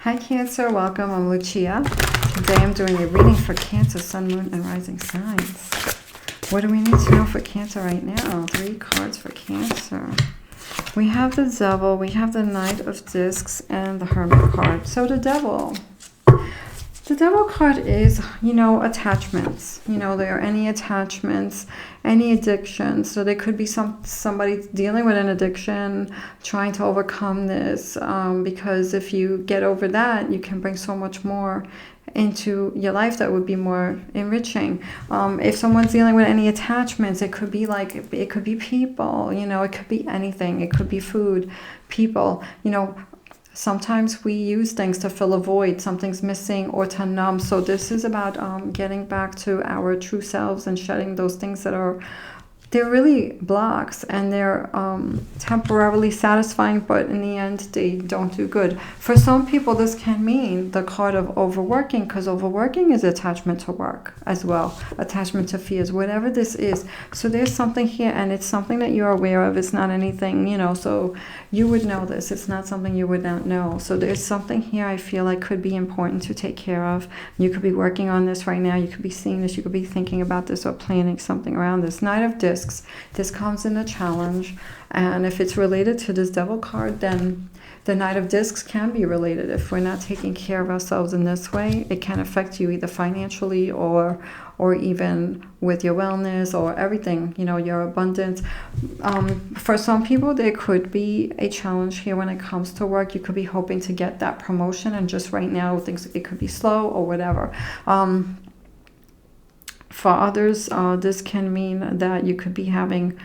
Hi Cancer, welcome. I'm Lucia. Today I'm doing a reading for Cancer, Sun, Moon, and Rising signs. What do we need to know for Cancer right now? 3 cards for Cancer. We have the Devil, we have the Knight of Discs, and the Hermit card. So the Devil card is, attachments. There are any attachments, any addictions. So there could be somebody dealing with an addiction, trying to overcome this, because if you get over that, you can bring so much more into your life that would be more enriching. If someone's dealing with any attachments, it could be people, it could be anything. It could be food, people, sometimes we use things to fill a void, something's missing, or to numb. So this is about getting back to our true selves and shedding those things that they're really blocks, and they're temporarily satisfying, but in the end they don't do good. For some people this can mean the card of overworking, because overworking is attachment to work as well, attachment to fears, whatever this is. So there's something here, and it's something that you're aware of. It's not anything, so you would know this. It's not something you would not know. So there's something here I feel like could be important to take care of. You could be working on this right now. You could be seeing this. You could be thinking about this or planning something around this. Knight of Discs. This comes in a challenge, and if it's related to this Devil card, then the Knight of Discs can be related. If we're not taking care of ourselves in this way, it can affect you either financially or even with your wellness or everything, your abundance. For some people, there could be a challenge here when it comes to work. You could be hoping to get that promotion, and just right now, it could be slow or whatever. For others, this can mean that you could be having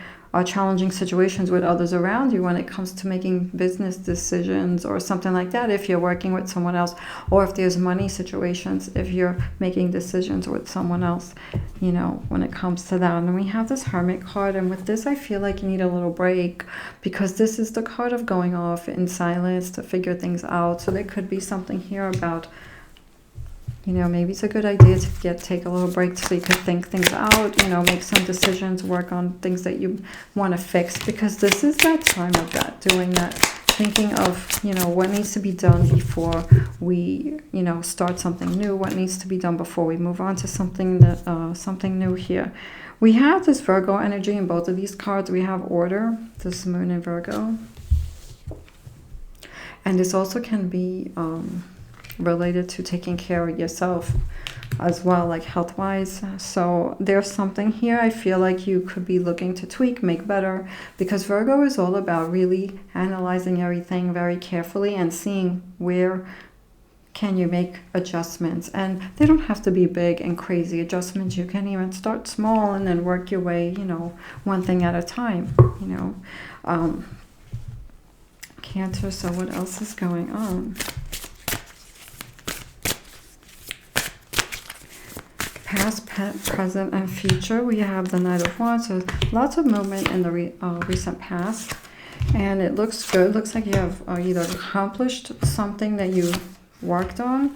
challenging situations with others around you when it comes to making business decisions or something like that, if you're working with someone else, or if there's money situations, if you're making decisions with someone else, when it comes to that. And we have this Hermit card, and with this I feel like you need a little break, because this is the card of going off in silence to figure things out. So there could be something here about maybe it's a good idea to take a little break so you could think things out, make some decisions, work on things that you want to fix, because this is that time of that, doing that, thinking of, what needs to be done before we, start something new, what needs to be done before we move on to something new here. We have this Virgo energy in both of these cards. We have order, this Moon in Virgo. And this also can be related to taking care of yourself as well, like health-wise. So there's something here I feel like you could be looking to tweak, make better, because Virgo is all about really analyzing everything very carefully and seeing where can you make adjustments. And they don't have to be big and crazy adjustments. You can even start small and then work your way, one thing at a time, Cancer. So what else is going on? Past, present, and future. We have the Knight of Wands. So lots of movement in the recent past, and it looks good. Looks like you have either accomplished something that you worked on.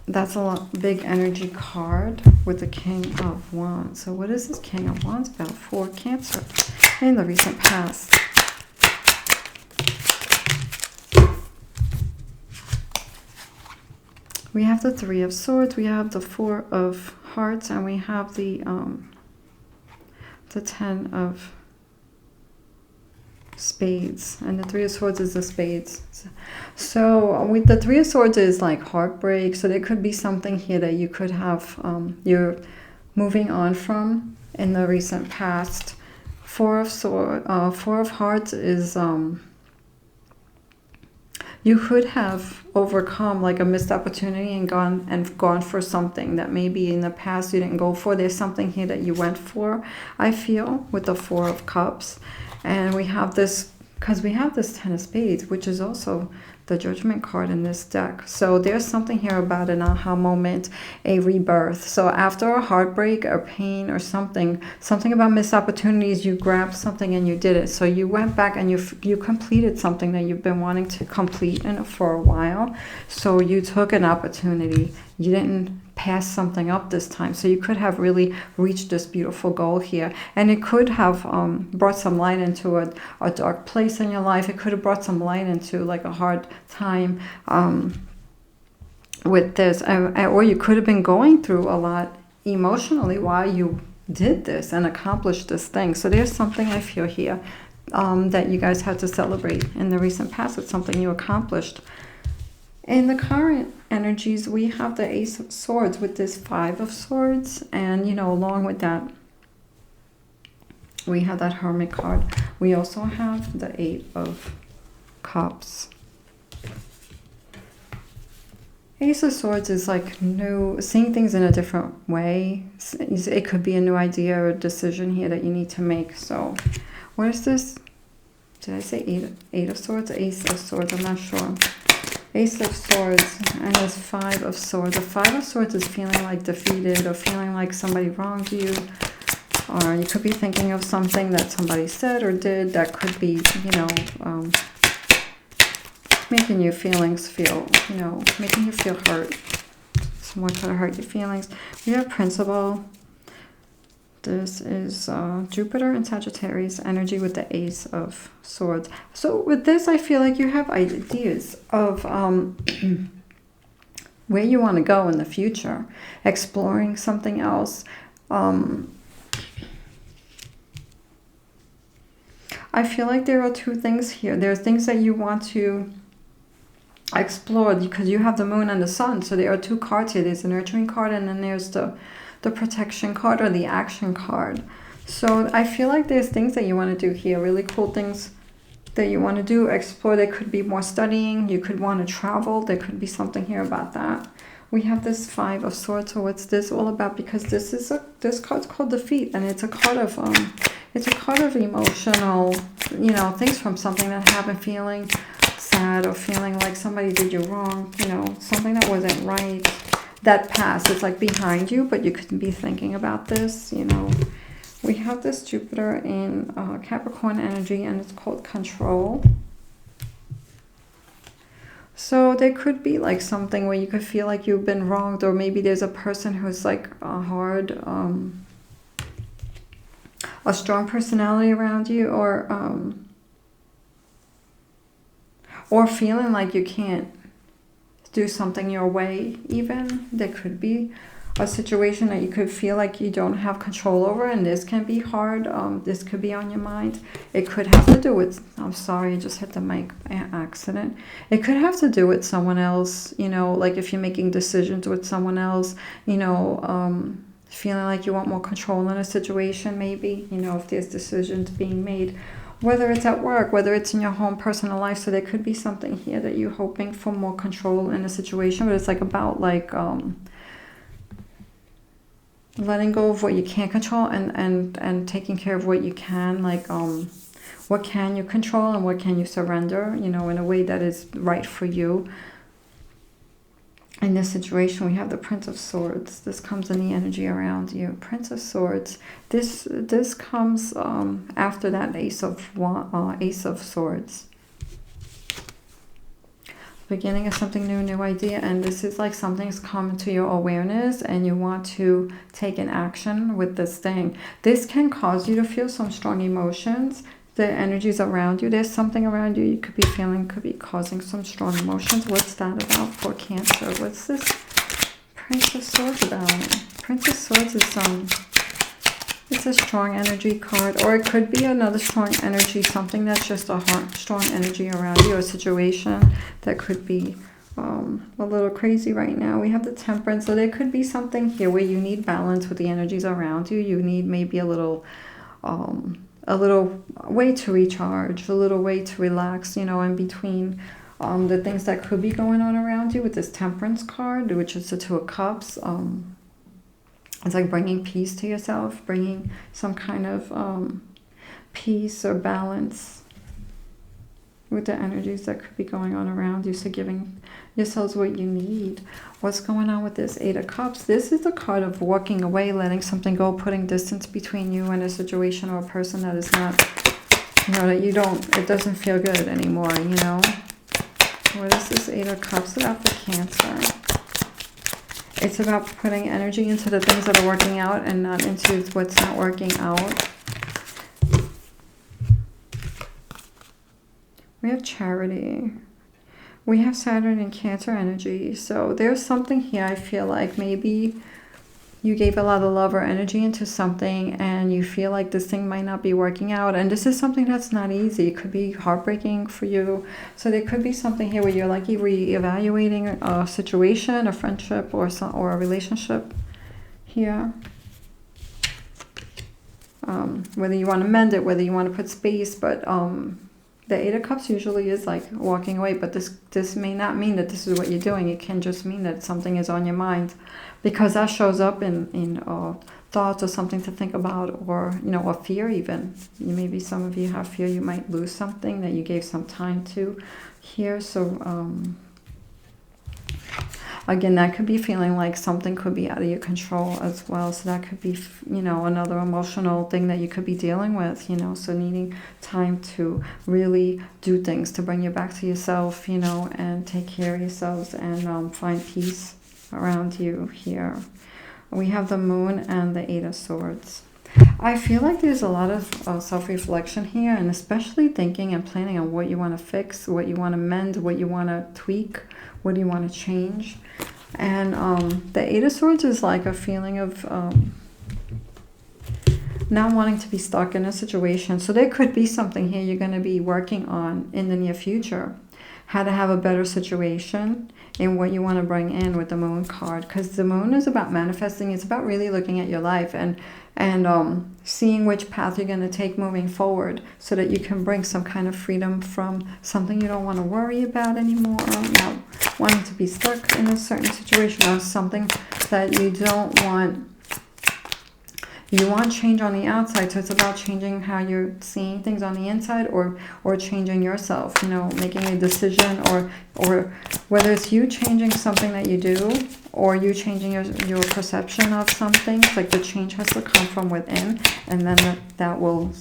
That's a big energy card with the King of Wands. So what is this King of Wands about for Cancer in the recent past? We have the Three of Swords, we have the Four of Hearts, and we have the 10 of Spades. And the Three of Swords is the Spades. So with the Three of Swords is like heartbreak. So there could be something here that you could have, you're moving on from in the recent past. Four of Hearts is... you could have overcome like a missed opportunity and gone for something that maybe in the past you didn't go for. There's something here that you went for, I feel, with the Four of Cups. And we have this, because we have this 10 of Spades, which is also the Judgment card in this deck. So there's something here about an aha moment, a rebirth. So after a heartbreak or pain or something about missed opportunities, you grabbed something and you did it. So you went back and you completed something that you've been wanting to complete for a while. So you took an opportunity. You didn't pass something up this time. So you could have really reached this beautiful goal here. And it could have brought some light into a dark place in your life. It could have brought some light into like a hard time with this. Or you could have been going through a lot emotionally while you did this and accomplished this thing. So there's something I feel here that you guys had to celebrate in the recent past. It's something you accomplished. In the current energies, we have the Ace of Swords with this Five of Swords. And, you know, along with that, we have that Hermit card. We also have the Eight of Cups. Ace of Swords is like new, seeing things in a different way. It could be a new idea or decision here that you need to make. So, what is this? Did I say Eight of Swords? Ace of Swords, I'm not sure. Ace of Swords, and there's Five of Swords. The Five of Swords is feeling like defeated or feeling like somebody wronged you. Or you could be thinking of something that somebody said or did that could be, you know, making your feelings feel, you know, making you feel hurt. Someone could have hurt your feelings. We have Principle. This is Jupiter and Sagittarius energy with the Ace of Swords. So with this, I feel like you have ideas of where you want to go in the future, exploring something else. I feel like there are two things here. There's things that you want to explore because you have the Moon and the Sun. So there are two cards here. There's the Nurturing card, and then there's the Protection card or the Action card. So I feel like there's things that you want to do here, really cool things that you want to do, explore. There could be more studying. You could want to travel. There could be something here about that. We have this Five of Swords. So what's this all about? Because this card's called Defeat, and it's a card of emotional, you know, things from something that happened, feeling sad or feeling like somebody did you wrong, you know, something that wasn't right. That past, it's like behind you, but you could be thinking about this, you know. We have this Jupiter in Capricorn energy, and it's called Control. So there could be like something where you could feel like you've been wronged, or maybe there's a person who's like a strong personality around you, or feeling like you can't do something your way. Even there could be a situation that you could feel like you don't have control over, and this can be hard. This could be on your mind. It could have to do with, I'm sorry, I just hit the mic by accident. It could have to do with someone else, you know, like if you're making decisions with someone else, you know, feeling like you want more control in a situation, maybe, you know, if there's decisions being made, whether it's at work, whether it's in your home, personal life. So there could be something here that you're hoping for more control in a situation, but it's like about like letting go of what you can't control and taking care of what you can, like what can you control and what can you surrender, you know, in a way that is right for you. In this situation, we have the Prince of Swords. This comes in the energy around you. Prince of Swords. This comes after that Ace of Swords. Beginning of something new idea, and this is like something's come to your awareness and you want to take an action with this thing. This can cause you to feel some strong emotions. The energies around you, there's something around you you could be feeling, could be causing some strong emotions. What's that about for Cancer? What's this Prince of Swords about? Prince of Swords is it's a strong energy card, or it could be another strong energy, something that's just a strong energy around you, a situation that could be a little crazy right now. We have the Temperance, so there could be something here where you need balance with the energies around you. You need maybe a little way to recharge, a little way to relax, you know, in between the things that could be going on around you. With this Temperance card, which is the Two of Cups, it's like bringing peace to yourself, bringing some kind of peace or balance with the energies that could be going on around you. So giving yourselves what you need. What's going on with this Eight of Cups? This is the card of walking away, letting something go, putting distance between you and a situation or a person that is not, you know, that you don't, it doesn't feel good anymore, you know. What is this Eight of Cups about for Cancer? It's about putting energy into the things that are working out and not into what's not working out. We have charity. We have Saturn and Cancer energy. So there's something here, I feel like maybe you gave a lot of love or energy into something and you feel like this thing might not be working out. And this is something that's not easy. It could be heartbreaking for you. So there could be something here where you're like re-evaluating a situation, a friendship, or a relationship here. Whether you want to mend it, whether you want to put space, but the Eight of Cups usually is like walking away, but this may not mean that this is what you're doing. It can just mean that something is on your mind, because that shows up in thoughts or something to think about, or a fear even. Maybe some of you have fear you might lose something that you gave some time to here. So again, that could be feeling like something could be out of your control as well. So that could be, another emotional thing that you could be dealing with, so needing time to really do things to bring you back to yourself, and take care of yourselves and find peace around you here. We have the Moon and the Eight of Swords. I feel like there's a lot of self-reflection here, and especially thinking and planning on what you want to fix, what you want to mend, what you want to tweak, what do you want to change. And the Eight of Swords is like a feeling of not wanting to be stuck in a situation. So there could be something here you're going to be working on in the near future. How to have a better situation and what you want to bring in with the Moon card. Because the Moon is about manifesting. It's about really looking at your life and seeing which path you're going to take moving forward, so that you can bring some kind of freedom from something you don't want to worry about anymore, not wanting to be stuck in a certain situation, or something that you don't want. You want change on the outside, so it's about changing how you're seeing things on the inside, or changing yourself, making a decision, or whether it's you changing something that you do, or you changing your perception of something. It's like the change has to come from within, and then that will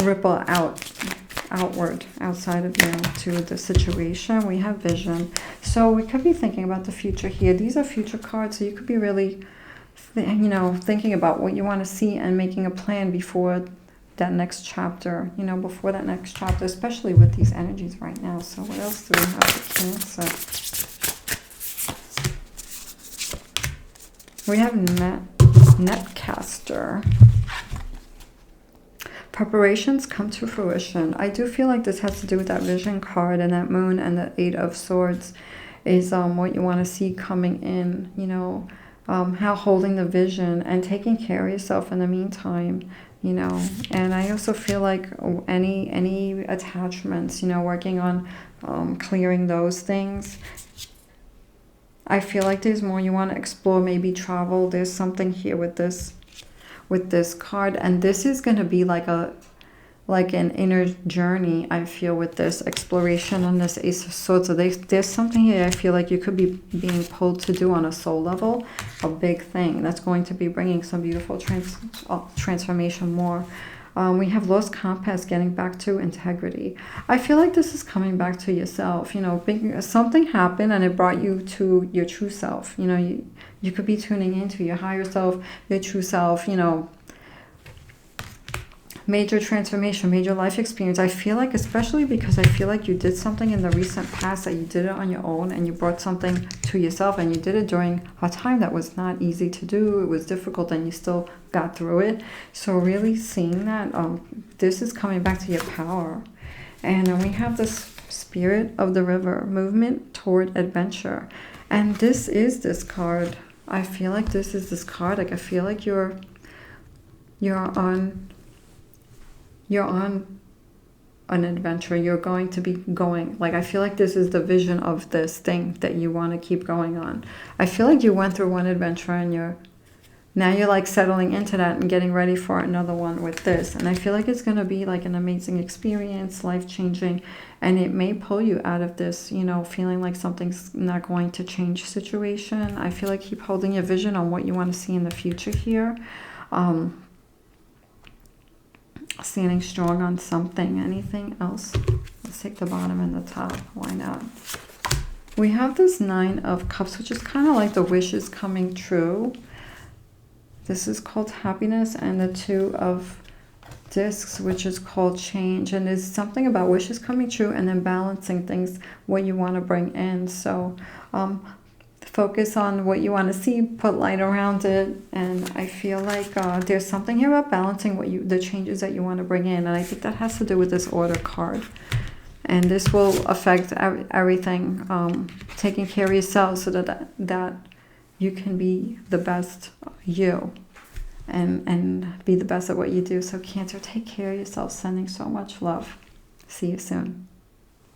ripple outward, outside of you, to the situation. We have vision. So we could be thinking about the future here. These are future cards, so you could be really thinking about what you want to see and making a plan before that next chapter, especially with these energies right now. So what else do we have for Cancer? We have Netcaster. Preparations come to fruition. I do feel like this has to do with that Vision card, and that Moon and the Eight of Swords is what you want to see coming in, how holding the vision and taking care of yourself in the meantime, and I also feel like any attachments, working on clearing those things. I feel like there's more you want to explore, maybe travel. There's something here with this card, and this is going to be like an inner journey, I feel, with this exploration on this Ace of Swords. So there's something here I feel like you could be being pulled to do on a soul level, a big thing that's going to be bringing some beautiful transformation more. We have Lost Compass, getting back to integrity. I feel like this is coming back to yourself. Something happened and it brought you to your true self. You could be tuning into your higher self, your true self, major transformation, major life experience. I feel like, especially because I feel like you did something in the recent past, that you did it on your own, and you brought something to yourself, and you did it during a time that was not easy to do. It was difficult, and you still got through it. So really seeing that this is coming back to your power. And then we have this Spirit of the River, movement toward adventure. And this is this card. I feel like this is this card. Like, I feel like you're on an adventure. You're going to be going. Like, I feel like this is the vision of this thing that you want to keep going on. I feel like you went through one adventure and now you're like settling into that and getting ready for another one with this. And I feel like it's going to be like an amazing experience, life-changing, and it may pull you out of this, feeling like something's not going to change situation. I feel like keep holding your vision on what you want to see in the future here. Standing strong on something. Anything else? Let's take the bottom and the top. Why not? We have this Nine of Cups, which is kind of like the wishes coming true. This is called happiness, and the Two of Discs, which is called change. And there's something about wishes coming true and then balancing things, what you want to bring in. So focus on what you want to see, put light around it. And I feel like there's something here about balancing the changes that you want to bring in. And I think that has to do with this Order card. And this will affect everything, taking care of yourself so that you can be the best you and be the best at what you do. So Cancer, take care of yourself. Sending so much love. See you soon.